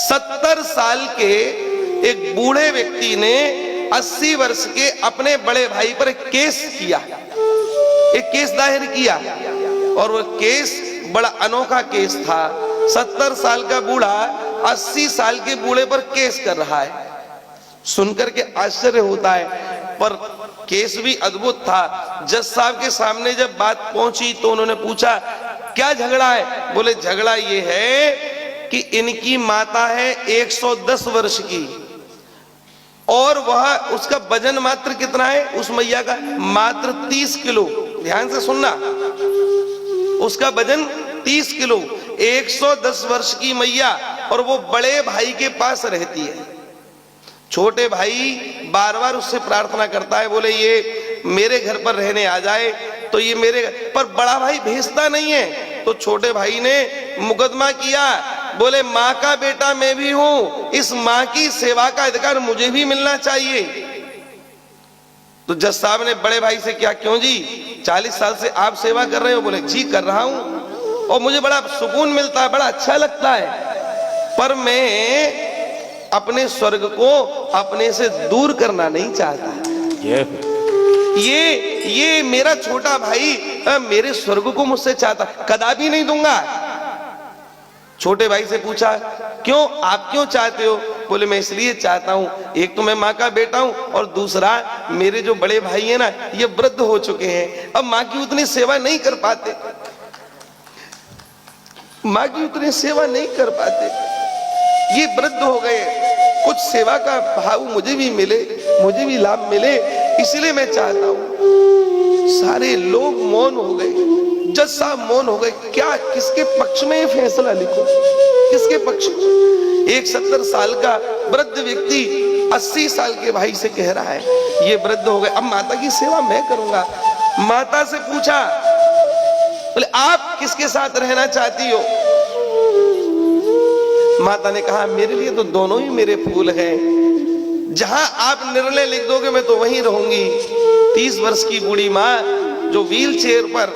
70 साल के एक बूढ़े व्यक्ति ने 80 वर्ष के अपने बड़े भाई पर केस किया, एक केस दायर किया, और वो केस बड़ा अनोखा केस था। 70 साल का बूढ़ा 80 साल के बूढ़े पर केस कर रहा है। सुनकर के आश्चर्य होता है, पर केस भी अद्भुत था। जज साहब के सामने जब बात पहुंची तो उन्होंने पूछा, क्या झगड़ा है? बोले झगड़ा ये है कि इनकी माता है 110 वर्ष की, और वह उसका वजन मात्र कितना है उस मैया का? मात्र 30 किलो। ध्यान से सुनना, उसका वजन 30 किलो, 110 वर्ष की मैया, और वो बड़े भाई के पास रहती है। छोटे भाई बार बार उससे प्रार्थना करता है, बोले ये मेरे घर पर रहने आ जाए, तो ये मेरे, पर बड़ा भाई भेजता नहीं है। तो छोटे भाई ने मुकदमा किया, बोले माँ का बेटा मैं भी हूं, इस माँ की सेवा का अधिकार मुझे भी मिलना चाहिए। तो जज साहब ने बड़े भाई से, क्या क्यों जी, 40 साल से आप सेवा कर रहे हो? बोले जी कर रहा हूं, और मुझे बड़ा सुकून मिलता है, बड़ा अच्छा लगता है, पर मैं अपने स्वर्ग को अपने से दूर करना नहीं चाहता। ये मेरा छोटा भाई मेरे स्वर्ग को मुझसे चाहता, कदापि नहीं दूंगा। छोटे भाई से पूछा, क्यों, आप क्यों चाहते हो? बोले मैं इसलिए चाहता हूं, एक तो मैं माँ का बेटा हूं, और दूसरा मेरे जो बड़े भाई हैं ना, ये वृद्ध हो चुके हैं, अब माँ की उतनी सेवा नहीं कर पाते, माँ की उतनी सेवा नहीं कर पाते, ये वृद्ध हो गए, कुछ सेवा का भाव मुझे भी मिले, मुझे भी लाभ मिले, इसलिए मैं चाहता हूं। सारे लोग मौन हो गए, जज साहब मौन हो गए। क्या, किसके पक्ष में ये फैसला लिखो, किसके पक्ष में? एक 70 साल का वृद्ध व्यक्ति 80 साल के भाई से कह रहा है, ये वृद्ध हो गए, अब माता की सेवा मैं करूंगा। माता से पूछा, बोले आप किसके साथ रहना चाहती हो? माता ने कहा, मेरे लिए तो दोनों ही मेरे फूल हैं, जहां आप निर्णय लिख दोगे मैं तो वहीं रहूंगी। 30 वर्ष की बूढ़ी माँ जो व्हील चेयर पर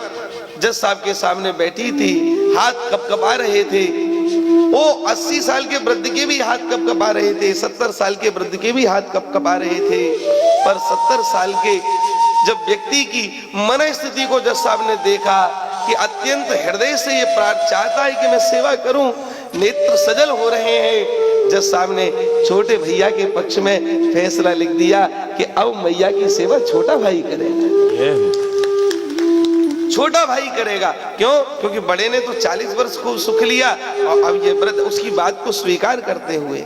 जज साहब के सामने बैठी थी, हाथ कपकपा रहे थे, वो 80 साल के वृद्ध के भी हाथ कपकपा रहे थे, 70 साल के वृद्ध के भी हाथ कपकपा रहे थे, पर 70 साल के जब व्यक्ति की मन स्थिति को जज साहब ने देखा कि अत्यंत हृदय से ये प्रार्थना चाहता है कि मैं सेवा करूं, नेत्र सजल हो रहे हैं, जज साहब ने छोटे भैया के पक्ष में फैसला लिख दिया कि अब मैया की सेवा छोटा भाई करेगा, छोटा भाई करेगा। क्यों? क्योंकि बड़े ने तो 40 वर्ष को सुख लिया, और अब ये वृद्ध उसकी बात को स्वीकार करते हुए।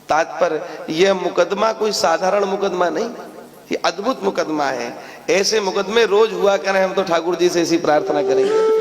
तात्पर्य, यह मुकदमा कोई साधारण मुकदमा नहीं, ये अद्भुत मुकदमा है। ऐसे मुकदमे रोज हुआ करें, हम तो ठाकुर जी से ऐसी प्रार्थना करेंगे।